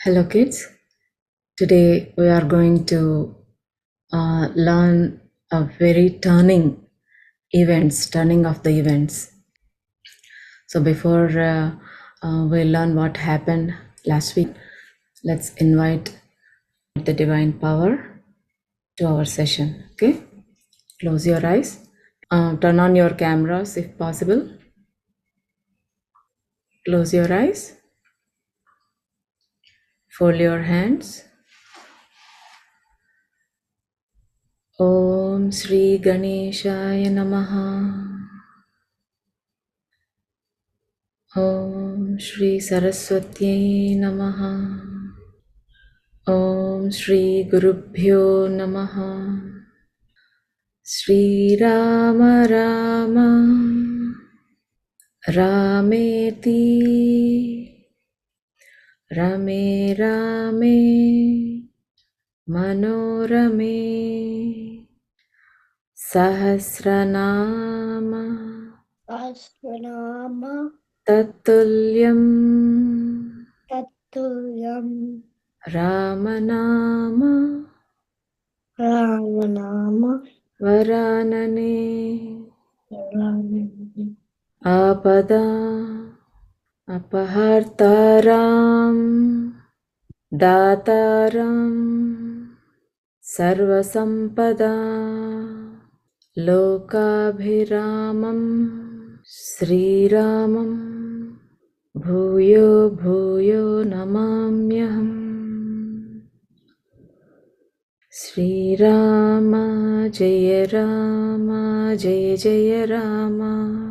Hello, kids. Today we are going to learn a very turning of the events. So before we learn what happened last week, let's invite the divine power to our session. Okay, close your eyes. Turn on your cameras if possible. Close your eyes. Fold your hands. Om Shri Ganeshaya Namaha. Om Shri Saraswatyai Namaha. Om Shri Gurubhyo Namaha. Shri Rama Rama Rameti Rame Rame Manorame Sahasranama Asranama Tatulyam Tatulyam Ramanama Ramanama Varanane Varanam Apada Apahartaram Dataram Sarvasampada Lokabhiramam Sriramam Bhuyo Bhuyo Namamyaham. Sri Rama Jaya Rama Jaya Jaya Rama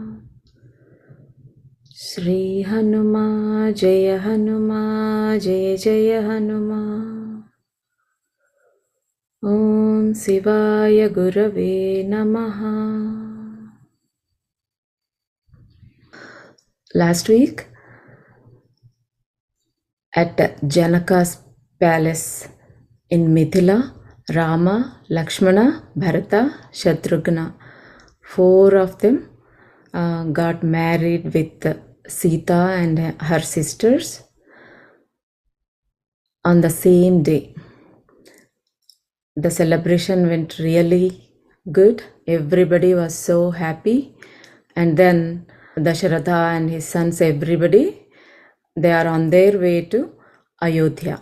Sri Hanuma Jaya Hanuma Jaya Jaya Hanuma Om Sivaya Gurave Namaha. Last week at Janaka's palace in Mithila, Rama, Lakshmana, Bharata, Shatrughna, 4 of them got married with Sita and her sisters on the same day. The celebration went really good. Everybody was so happy. And then Dasaratha and his sons, everybody, they are on their way to Ayodhya.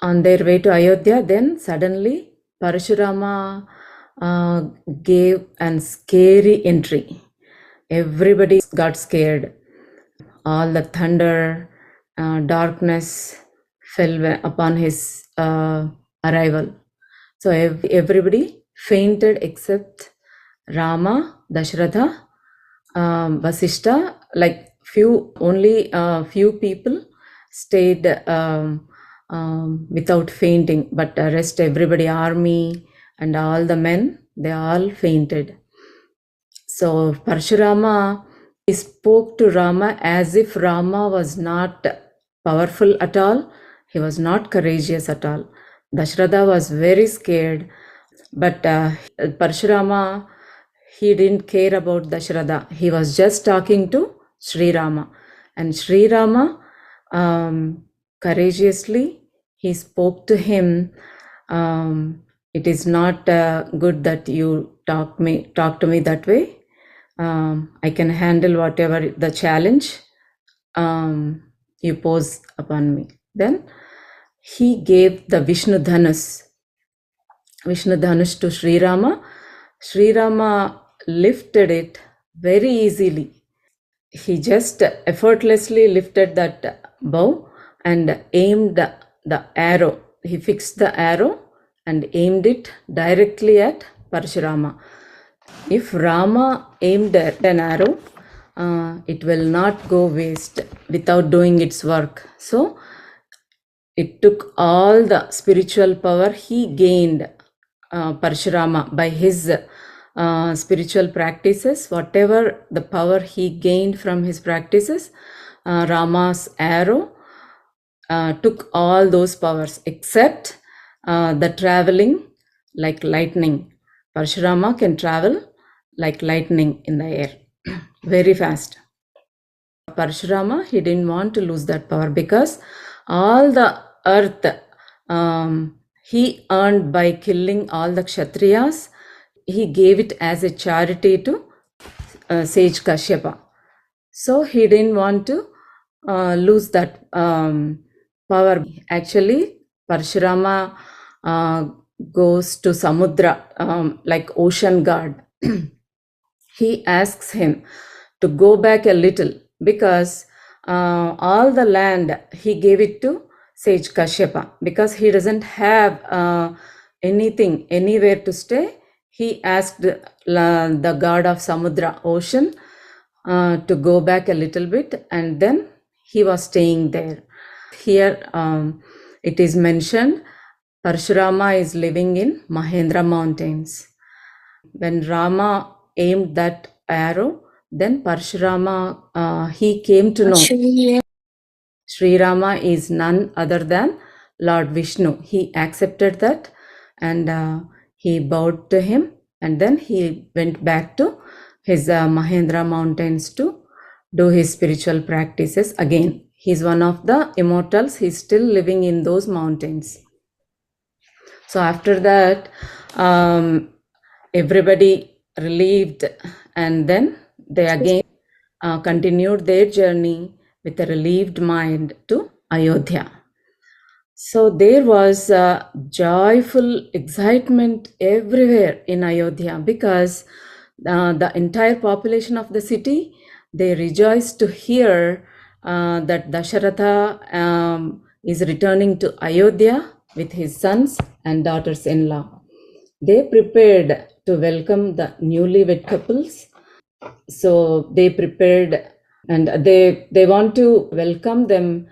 On their way to Ayodhya, then suddenly Parashurama gave a scary entry. Everybody got scared. All the thunder, darkness fell upon his arrival. So everybody fainted except Rama, Dasaratha, Vasishta, like only few people stayed without fainting, but the rest, everybody, army and all the men, they all fainted. So Parashurama, he spoke to Rama as if Rama was not powerful at all. He was not courageous at all. Dasaratha was very scared, but Parashurama, he didn't care about Dasaratha. He was just talking to Sri Rama. And Sri Rama, courageously, he spoke to him, it is not good that you talk to me that way. I can handle whatever the challenge you pose upon me. Then he gave the Vishnu Dhanush to Sri Rama. Sri Rama lifted it very easily. He just effortlessly lifted that bow and aimed the arrow. He fixed the arrow and aimed it directly at Parashurama. If Rama aimed at an arrow, it will not go waste without doing its work. So it took all the spiritual power he gained, Parashurama, by his spiritual practices. Whatever the power he gained from his practices, Rama's arrow took all those powers except the traveling like lightning. Parashurama can travel like lightning in the air, very fast. Parashurama, he didn't want to lose that power because All the earth he earned by killing all the Kshatriyas. He gave it as a charity to sage Kashyapa. So he didn't want to lose that power. Actually, Parshurama goes to Samudra, like ocean god. He asks him to go back a little because all the land he gave it to sage Kashyapa because he doesn't have anything anywhere to stay. He asked the god of Samudra, ocean, to go back a little bit, and then he was staying there. Here it is mentioned Parshurama is living in Mahendra mountains. When Rama aimed that arrow, then Parshurama, he came to know Sri Rama is none other than Lord Vishnu. He accepted that and he bowed to him, and then he went back to his Mahendra mountains to do his spiritual practices again. He's one of the immortals. He's still living in those mountains. So after that, everybody relieved, and then they again continued their journey with a relieved mind to Ayodhya. So there was joyful excitement everywhere in Ayodhya because the entire population of the city, they rejoiced to hear that Dasaratha is returning to Ayodhya with his sons and daughters-in-law. They prepared to welcome the newlywed couples. So they prepared and they want to welcome them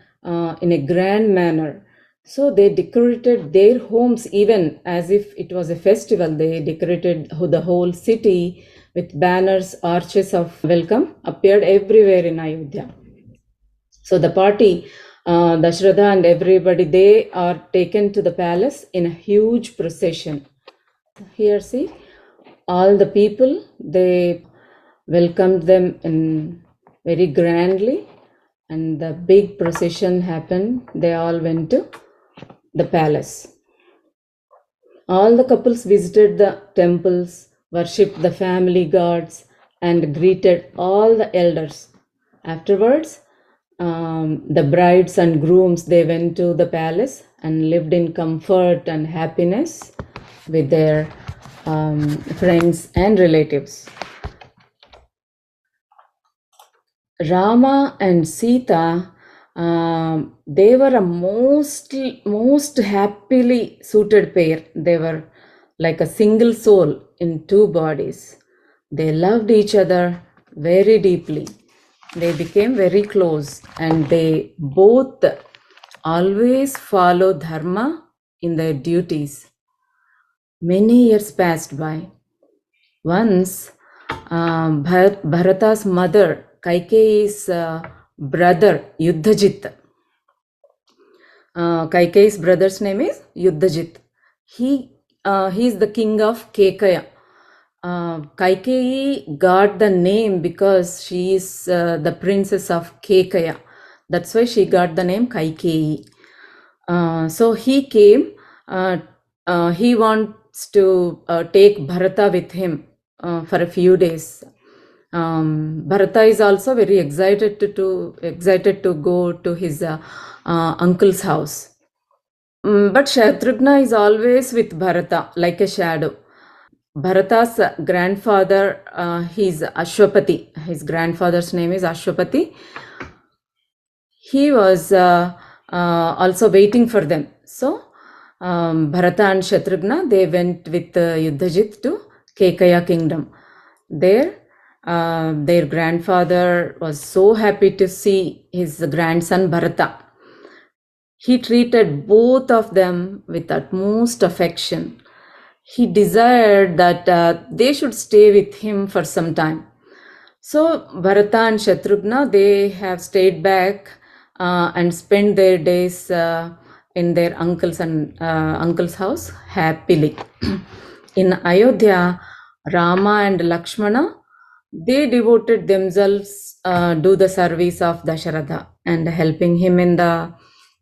in a grand manner. So they decorated their homes even as if it was a festival. They decorated the whole city with banners, arches of welcome appeared everywhere in Ayodhya. So the party, Dasaratha and everybody, they are taken to the palace in a huge procession. Here see, all the people, they welcomed them in very grandly, and the big procession happened. They all went to the palace. All the couples visited the temples, worshipped the family gods, and greeted all the elders. Afterwards, the brides and grooms, they went to the palace and lived in comfort and happiness with their friends and relatives. Rama and Sita, they were a most happily suited pair. They were like a single soul in two bodies. They loved each other very deeply. They became very close, and they both always follow dharma in their duties. Many years passed by. Once, Bharata's mother, Kaikeyi's brother, Yuddhajit. Kaikeyi's brother's name is Yuddhajit. He is the king of Keikaya. Kaikeyi got the name because she is the princess of Keikaya. That's why she got the name Kaikeyi. So he came. He wants to take Bharata with him for a few days. Bharata is also very excited to go to his uncle's house. But Shatrugna is always with Bharata like a shadow. Bharata's grandfather, he's Ashwapati. His grandfather's name is Ashwapati. He was also waiting for them. So Bharata and Shatrugna, they went with Yuddhajit to Keikaya kingdom. There, their grandfather was so happy to see his grandson Bharata. He treated both of them with utmost affection. He desired that they should stay with him for some time. So Bharata and Shatrugna, they have stayed back and spent their days in their uncle's house happily. In Ayodhya, Rama and Lakshmana, they devoted themselves do the service of Dasaratha and helping him in the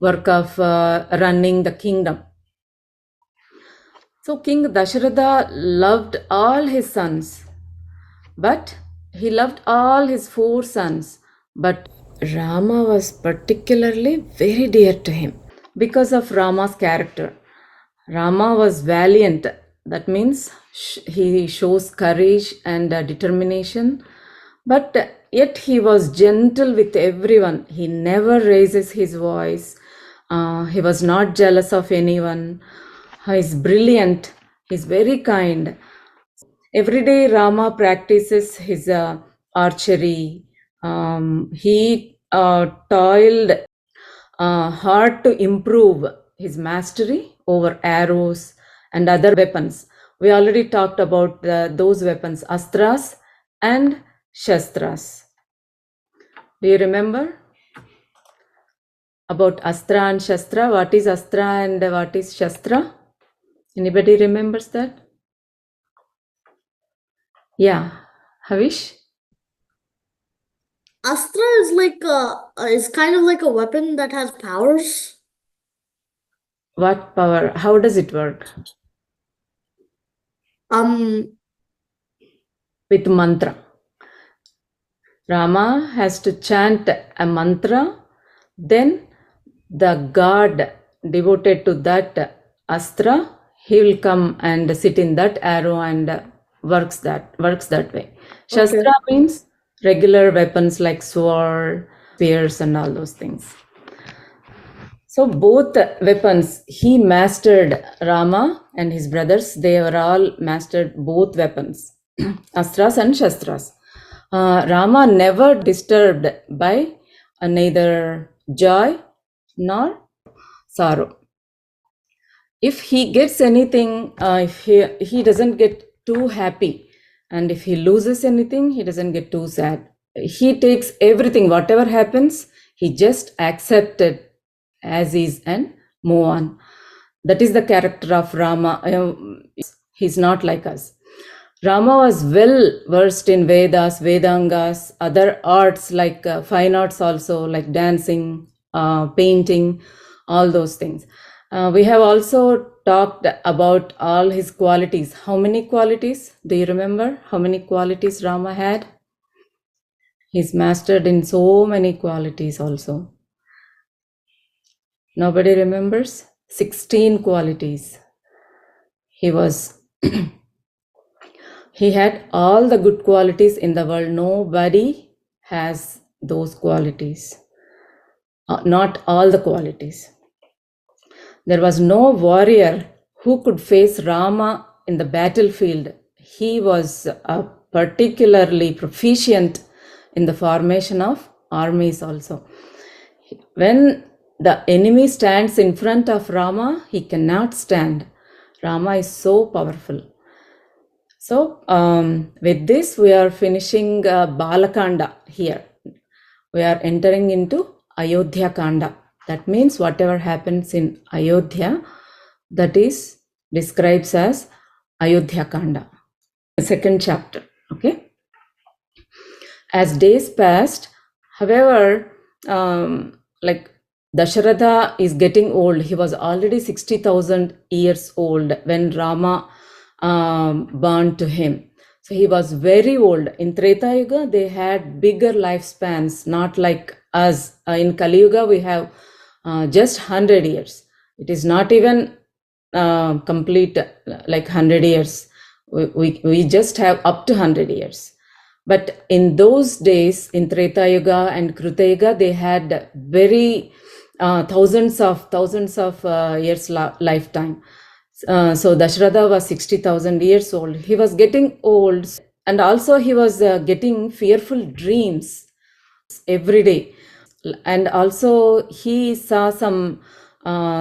work of running the kingdom. So King Dasaratha loved all his sons, but he loved all his 4 sons. But Rama was particularly very dear to him because of Rama's character. Rama was valiant. That means he shows courage and determination, but yet he was gentle with everyone. He never raises his voice. He was not jealous of anyone. He's brilliant. He's very kind. Every day Rama practices his archery. He toiled hard to improve his mastery over arrows and other weapons. We already talked about those weapons, astras and shastras. Do you remember about astra and shastra? What is astra and what is shastra? Anybody remembers that? Yeah, Havish? Astra is like is kind of like a weapon that has powers. What power? How does it work? With mantra. Rama has to chant a mantra, then the god devoted to that astra, he will come and sit in that arrow and works that way. Shastra Okay. means regular weapons like sword, spears, and all those things. So both weapons he mastered. Rama and his brothers, they were all mastered both weapons, astras and shastras. Rama never disturbed by neither joy nor sorrow. If he gets anything, if he doesn't get too happy, and if he loses anything, he doesn't get too sad. He takes everything, whatever happens, he just accepts it as is and move on. That is the character of Rama. He's not like us. Rama was well versed in Vedas, Vedangas, other arts like fine arts also, like dancing, painting, all those things. We have also talked about all his qualities. How many qualities? Do you remember how many qualities Rama had? He's mastered in so many qualities also. Nobody remembers? 16 qualities. He was he had all the good qualities in the world. Nobody has those qualities. Not all the qualities. There was no warrior who could face Rama in the battlefield. He was particularly proficient in the formation of armies also. When the enemy stands in front of Rama, he cannot stand. Rama is so powerful. So with this, we are finishing Balakanda here. We are entering into Ayodhya Kanda. That means whatever happens in Ayodhya, that is describes as Ayodhya Kanda. The second chapter. Okay. As days passed, however, like Dasaratha is getting old. He was already 60,000 years old when Rama born to him. So he was very old. In Treta Yuga, they had bigger lifespans, not like us. In Kali Yuga, we have just 100 years. It is not even complete like 100 years. We just have up to 100 years. But in those days, in Treta Yuga and Kruta Yuga, they had very thousands of years lifetime. So Dasaratha was 60,000 years old. He was getting old, and also he was getting fearful dreams every day. And also he saw some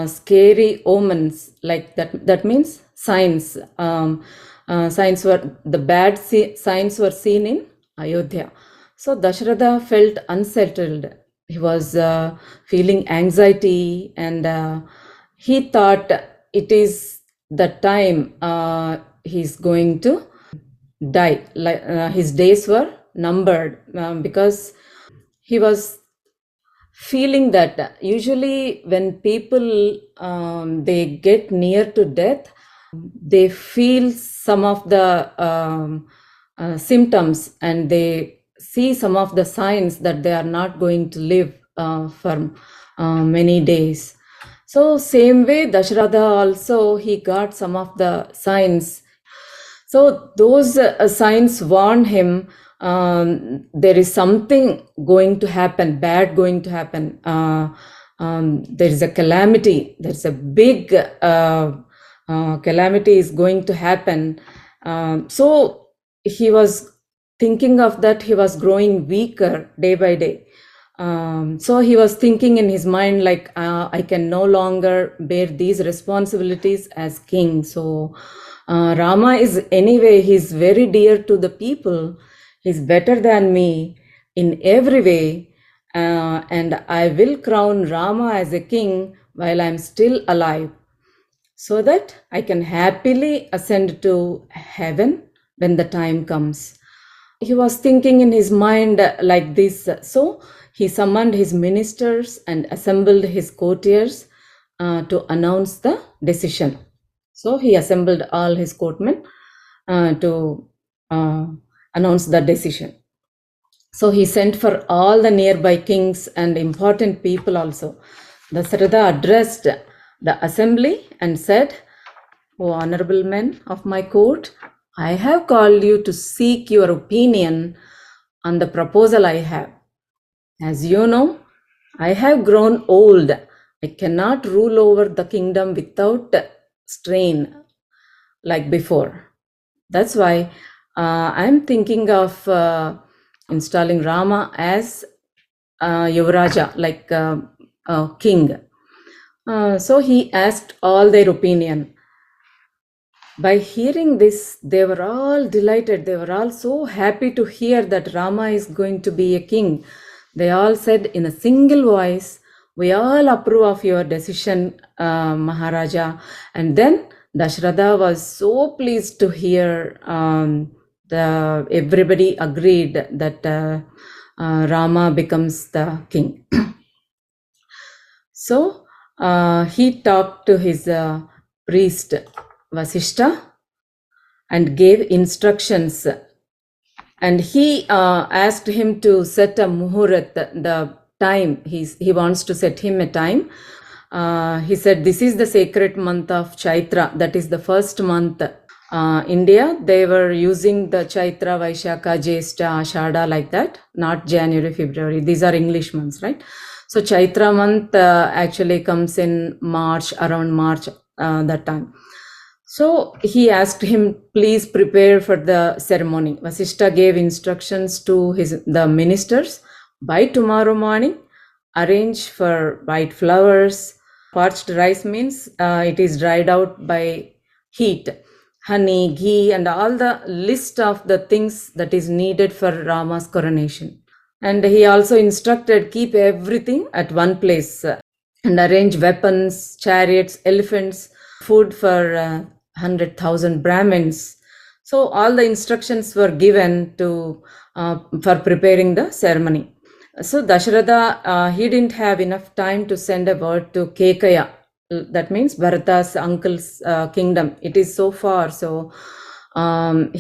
scary omens, like that. That means signs. Signs were the bad signs were seen in Ayodhya. So Dasaratha felt unsettled. He was feeling anxiety, and he thought it is the time he's going to die. Like his days were numbered because he was feeling that usually when people they get near to death, they feel some of the symptoms, and they see some of the signs that they are not going to live for many days. So same way Dasharatha also, he got some of the signs. So those signs warn him, there is something going to happen, bad going to happen. There is a calamity. There's a big calamity is going to happen. So he was thinking of that. He was growing weaker day by day. So he was thinking in his mind, like, I can no longer bear these responsibilities as king. So Rama is, anyway, he's very dear to the people. He's better than me in every way. And I will crown Rama as a king while I'm still alive, so that I can happily ascend to heaven when the time comes. He was thinking in his mind like this. So he summoned his ministers and assembled his courtiers to announce the decision. So he assembled all his courtmen to announce the decision. So he sent for all the nearby kings and important people also. Dasaratha addressed the assembly and said, "O honorable men of my court, I have called you to seek your opinion on the proposal I have. As you know, I have grown old. I cannot rule over the kingdom without strain like before. That's why I'm thinking of installing Rama as Yuvaraja, like king." So he asked all their opinion. By hearing this, they were all delighted. They were all so happy to hear that Rama is going to be a king. They all said in a single voice, "We all approve of your decision, Maharaja." And then Dasaratha was so pleased to hear everybody agreed that Rama becomes the king. So he talked to his priest Vasishta and gave instructions, and he asked him to set a muhurat, the time. He wants to set him a time. He said, "This is the sacred month of Chaitra, that is the first month." India, they were using the Chaitra, Vaishakha, Jyeshta, Ashada, like that, not January, February. These are English months, right? So Chaitra month actually comes in March, around March, that time. So he asked him, "Please prepare for the ceremony." Vasishta gave instructions to the ministers. By tomorrow morning, arrange for white flowers. Parched rice means it is dried out by heat. Honey, ghee, and all the list of the things that is needed for Rama's coronation. And he also instructed, keep everything at one place and arrange weapons, chariots, elephants, food for 100,000 Brahmins. So all the instructions were given to for preparing the ceremony. So Dasaratha, he didn't have enough time to send a word to Kaikeyi. That means Bharata's uncle's kingdom. It is so far. So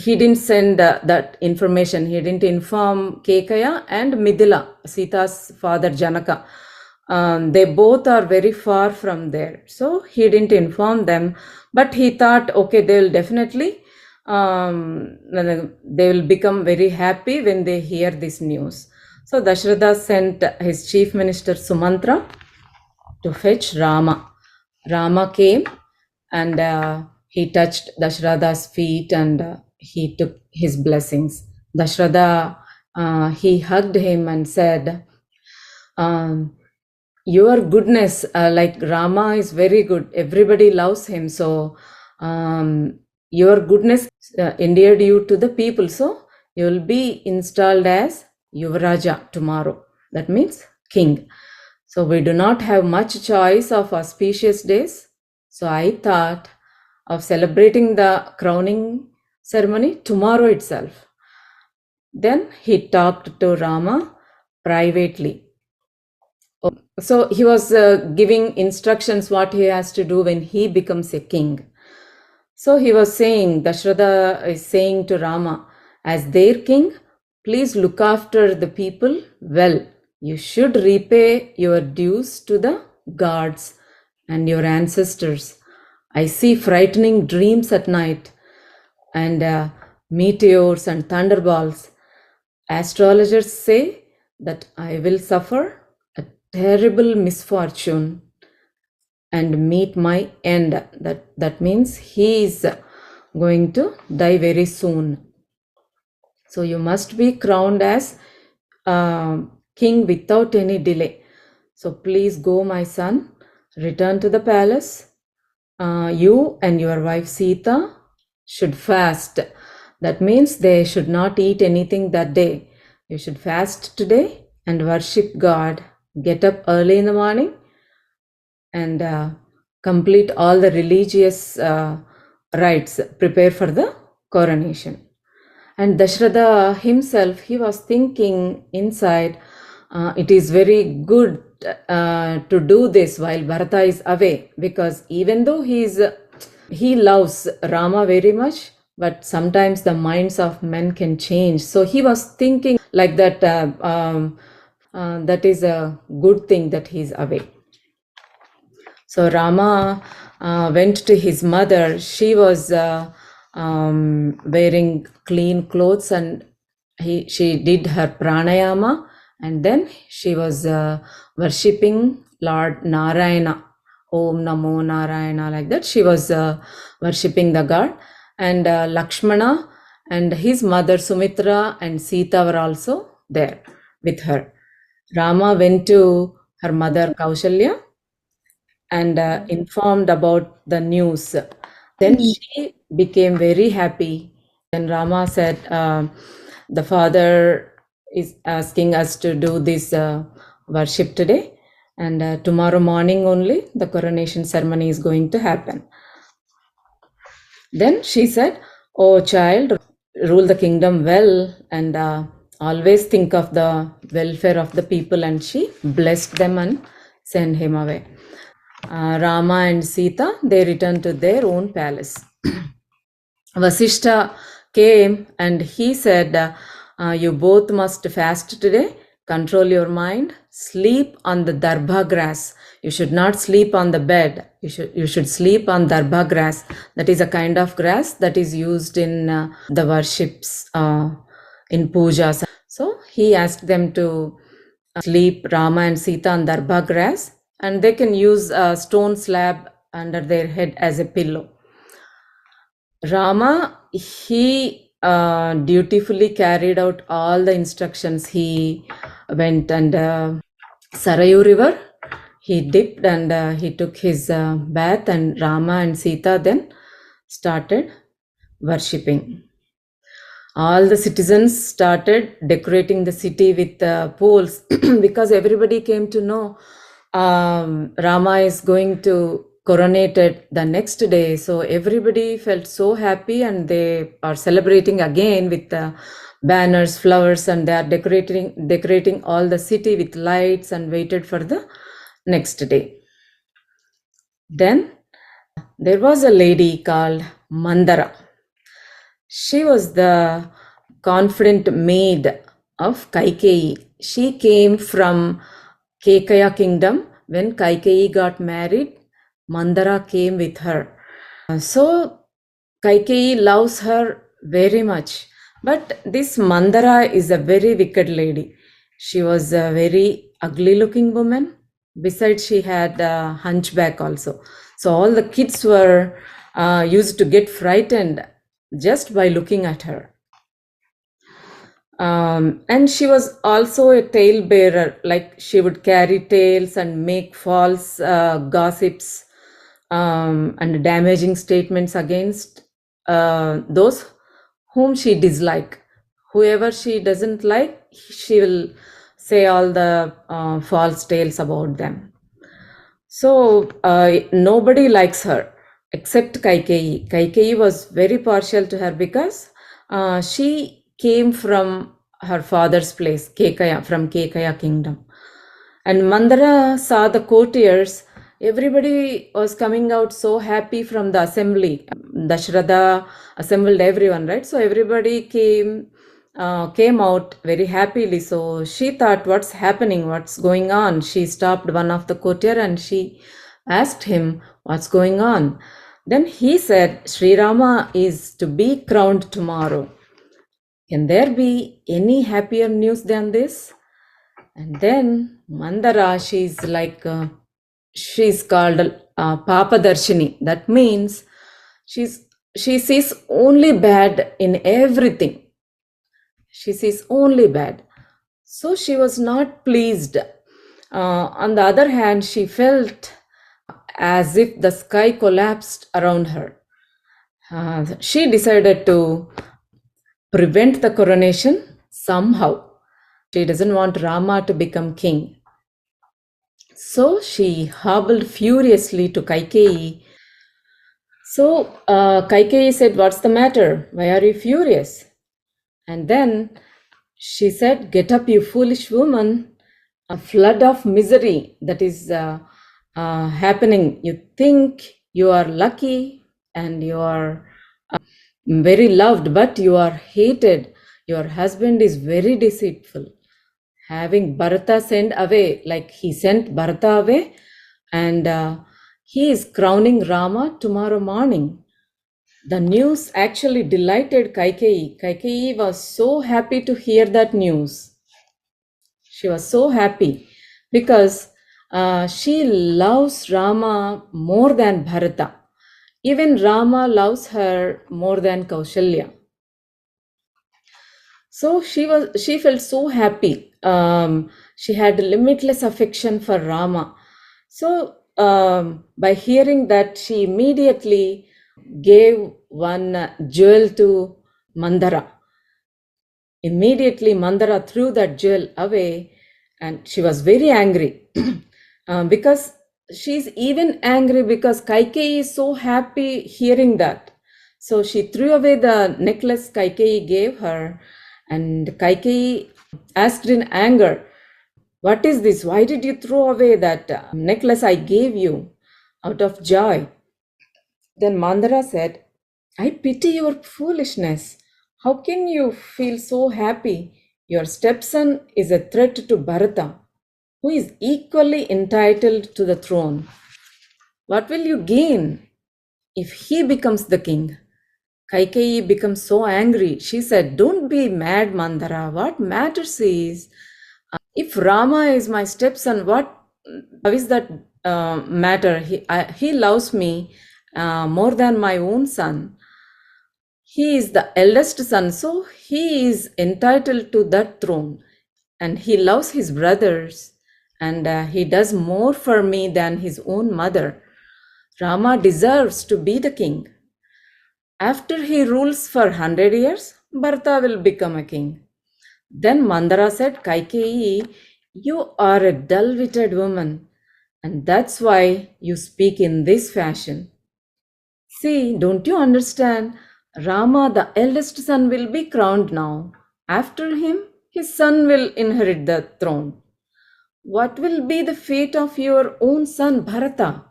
he didn't send that information. He didn't inform Kaikeyi and Midila, Sita's father Janaka. They both are very far from there. So he didn't inform them, but he thought, okay, they will definitely, they will become very happy when they hear this news. So Dasaratha sent his chief minister Sumantra to fetch Rama. Rama came and he touched Dasaratha's feet and he took his blessings. Dasaratha, he hugged him and said, "Your goodness, like Rama is very good. Everybody loves him. So your goodness endeared you to the people. So you will be installed as Yuvaraja tomorrow. That means king. So we do not have much choice of auspicious days. So I thought of celebrating the crowning ceremony tomorrow itself." Then he talked to Rama privately. So he was giving instructions what he has to do when he becomes a king. So he was saying, Dasaratha is saying to Rama, as their king, please look after the people well. You should repay your dues to the gods and your ancestors. I see frightening dreams at night and meteors and thunderbolts. Astrologers say that I will suffer a terrible misfortune and meet my end. That means he is going to die very soon. So you must be crowned as king without any delay. So please go, my son, return to the palace. You and your wife Sita should fast. That means they should not eat anything that day. You should fast today and worship God. Get up early in the morning and complete all the religious rites, prepare for the coronation. And Dasaratha himself, he was thinking inside, it is very good to do this while Bharata is away, because even though he loves Rama very much, but sometimes the minds of men can change. So he was thinking like that, that is a good thing that he is away. So Rama went to his mother. She was wearing clean clothes, and she did her pranayama, and then she was worshipping Lord Narayana. Om Namo Narayana, like that. She was worshipping the god. And Lakshmana and his mother Sumitra and Sita were also there with her. Rama went to her mother Kausalya and informed about the news. Then she became very happy. Then Rama said, the father is asking us to do this worship today, and tomorrow morning only the coronation ceremony is going to happen. Then she said, oh child, rule the kingdom well and always think of the welfare of the people. And she blessed them and sent him away. Rama and Sita, they returned to their own palace. Vasishta came and he said, you both must fast today, control your mind, sleep on the darbha grass. You should not sleep on the bed. You should sleep on darbha grass. That is a kind of grass that is used in the worships, in pujas. So he asked them to sleep, Rama and Sita, on darbha grass, and they can use a stone slab under their head as a pillow. Rama, he dutifully carried out all the instructions. He went and Sarayu river, he dipped and he took his bath, and Rama and Sita then started worshipping. All the citizens started decorating the city with poles because everybody came to know Rama is going to coronate it the next day. So everybody felt so happy, and they are celebrating again with banners, flowers, and they are decorating all the city with lights and waited for the next day. Then there was a lady called Mandhara. She was the confident maid of Kaikeyi. She came from Kaikeyi kingdom. When Kaikeyi got married, Mandhara came with her. So Kaikeyi loves her very much. But this Mandhara is a very wicked lady. She was a very ugly looking woman. Besides, she had a hunchback also. So all the kids were used to get frightened just by looking at her. And she was also a tale bearer, like she would carry tales and make false gossips and damaging statements against those whom she disliked. Whoever she doesn't like, she will say all the false tales about them. So nobody likes her except Kaikeyi. Kaikeyi was very partial to her because she came from her father's place, Kaikeyi, from Kaikeyi kingdom. And Mandhara saw the courtiers. Everybody was coming out so happy from the assembly. Dasaratha assembled everyone, right? So everybody came out very happily. So she thought, what's happening? What's going on? She stopped one of the courtier and she asked him, what's going on? Then he said, Sri Rama is to be crowned tomorrow. Can there be any happier news than this? And then Mandara, she's called Papa Darshini. That means she sees only bad in everything. She sees only bad. So she was not pleased. On the other hand, she felt as if the sky collapsed around her. She decided to prevent the coronation somehow. She doesn't want Rama to become king. So she hobbled furiously to Kaikeyi. So Kaikeyi said, what's the matter? Why are you furious? And then she said, get up, you foolish woman. A flood of misery that is happening. You think you are lucky and you are very loved, but you are hated. Your husband is very deceitful. Having Bharata sent away, like he sent Bharata away, and he is crowning Rama tomorrow morning. The news actually delighted Kaikeyi. Kaikeyi was so happy to hear that news. She was so happy because she loves Rama more than Bharata. Even Rama loves her more than Kausalya. So she felt so happy. She had limitless affection for Rama. So by hearing that, she immediately gave one jewel to Mandhara. Immediately Mandhara threw that jewel away and she was very angry because she's even angry because Kaikeyi is so happy hearing that. So she threw away the necklace Kaikeyi gave her, and Kaikeyi asked in anger, what is this? Why did you throw away that necklace I gave you out of joy? Then Mandhara said, I pity your foolishness. How can you feel so happy? Your stepson is a threat to Bharata, who is equally entitled to the throne. What will you gain if he becomes the king? Kaikeyi becomes so angry. She said, don't be mad, Mandhara. What matters is, if Rama is my stepson, how is that matter? He loves me more than my own son. He is the eldest son, so he is entitled to that throne. And he loves his brothers, and he does more for me than his own mother. Rama deserves to be the king. After he rules for 100 years, Bharata will become a king. Then Mandhara said, Kaikeyi, you are a dull-witted woman, and that's why you speak in this fashion. See, don't you understand? Rama, the eldest son, will be crowned now. After him, his son will inherit the throne. What will be the fate of your own son, Bharata?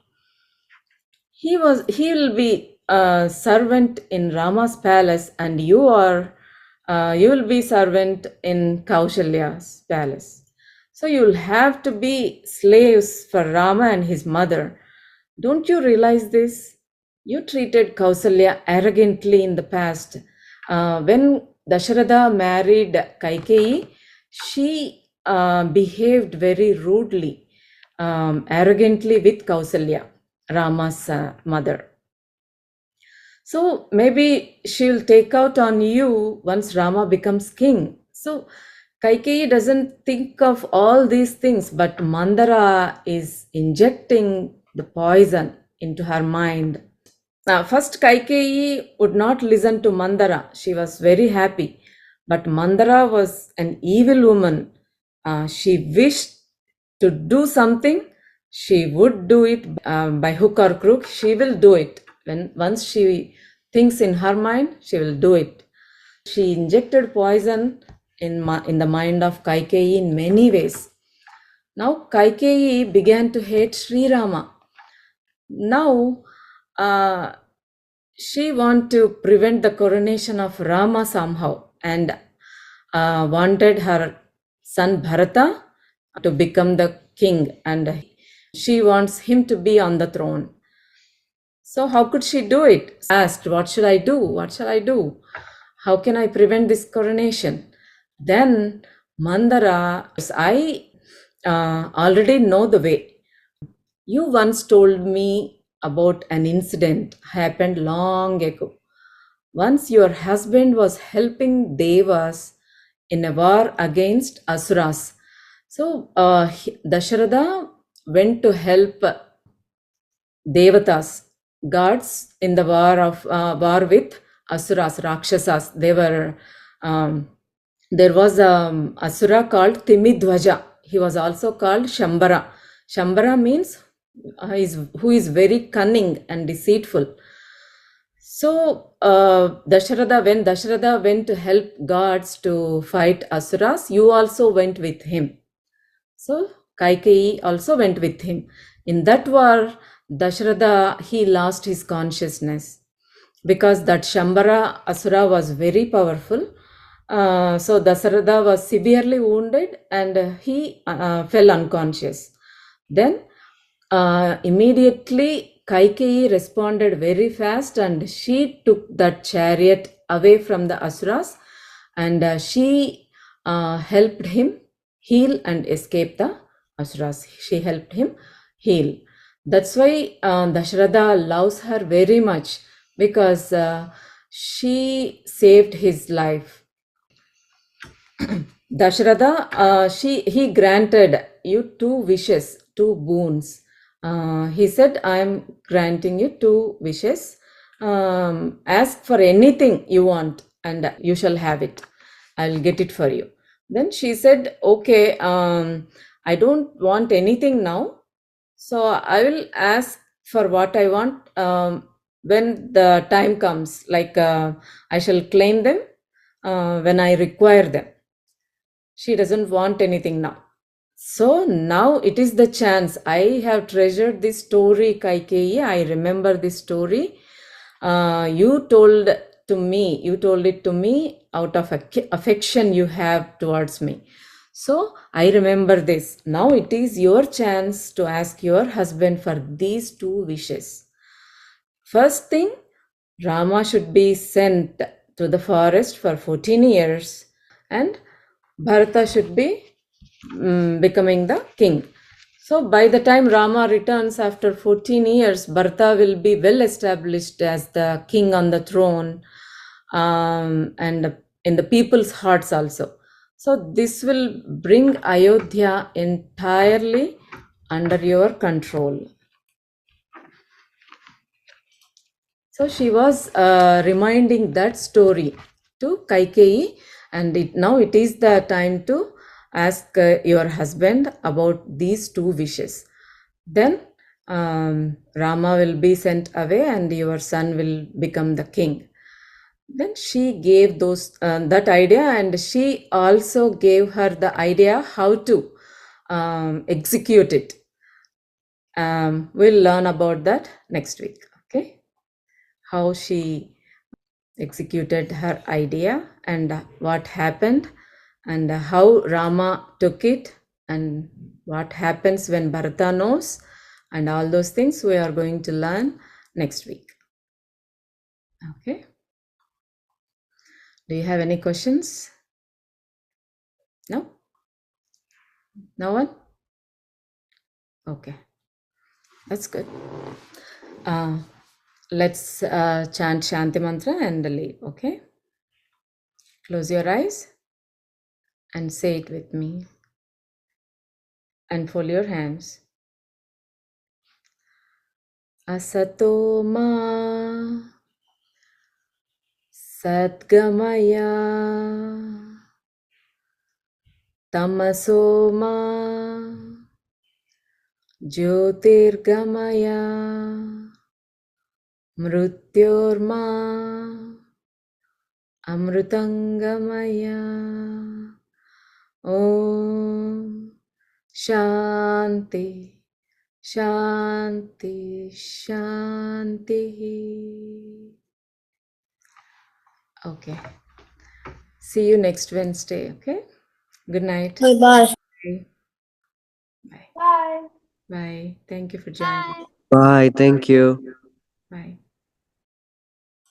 He will be a servant in Rama's palace, and you will be servant in Kausalya's palace. So you'll have to be slaves for Rama and his mother. Don't you realize this? You treated Kausalya arrogantly in the past. When Dasaratha married Kaikeyi, she behaved very rudely, arrogantly with Kausalya, Rama's mother. So maybe she'll take out on you once Rama becomes king. So Kaikeyi doesn't think of all these things, but Mandhara is injecting the poison into her mind. Now, first Kaikeyi would not listen to Mandhara. She was very happy. But Mandhara was an evil woman. She wished to do something. She would do it by hook or crook. She will do it. Once she thinks in her mind, she will do it. She injected poison in the mind of Kaikeyi in many ways. Now Kaikeyi began to hate Sri Rama. Now she wanted to prevent the coronation of Rama somehow and wanted her son Bharata to become the king, and she wants him to be on the throne. So how could she do it? Asked, what should I do? What shall I do? How can I prevent this coronation? Then Mandhara, I already know the way. You once told me about an incident happened long ago. Once your husband was helping Devas in a war against Asuras. So Dasaratha went to help Devatas, gods in the war with Asuras, Rakshasas. There was a Asura called Timidhwaja. He was also called Sambara. Sambara means who is very cunning and deceitful. So when Dasaratha went to help gods to fight Asuras, you also went with him. So Kaikeyi also went with him. In that war, Dasaratha, he lost his consciousness because that Shambara Asura was very powerful. So Dasaratha was severely wounded and he fell unconscious. Then immediately Kaikeyi responded very fast and she took that chariot away from the Asuras, and she helped him heal and escape the Asuras. She helped him heal. That's why Dasaratha loves her very much, because she saved his life. Dasaratha, he granted you two wishes, two boons. He said, I am granting you two wishes. Ask for anything you want and you shall have it. I'll get it for you. Then she said, okay, I don't want anything now. So I will ask for what I want when the time comes. Like I shall claim them when I require them. She doesn't want anything now. So now it is the chance. I have treasured this story, Kaikeyi. I remember this story. You told it to me out of affection you have towards me. So I remember this. Now it is your chance to ask your husband for these two wishes. First thing, Rama should be sent to the forest for 14 years, and Bharata should be becoming the king. So by the time Rama returns after 14 years, Bharata will be well established as the king on the throne, and in the people's hearts also. So this will bring Ayodhya entirely under your control. So she was reminding that story to Kaikeyi, and now it is the time to ask your husband about these two wishes. Then Rama will be sent away and your son will become the king. Then she gave that idea, and she also gave her the idea how to execute it. We'll learn about that next week. Okay, how she executed her idea and what happened, and how Rama took it, and what happens when Bharata knows, and all those things we are going to learn next week. Okay. Do you have any questions? No? No one? Okay. That's good. Let's chant Shanti Mantra and leave. Okay. Close your eyes and say it with me. And fold your hands. Asato ma Sadgamaya Tamaso ma Jyotirgamaya Mrutyorma Amrutangamaya. Om Shanti, Shanti, Shanti. Okay. See you next Wednesday. Okay. Good night. Bye bye. Bye. Bye. Bye. Bye. Thank you for joining. Bye. Bye. Thank you.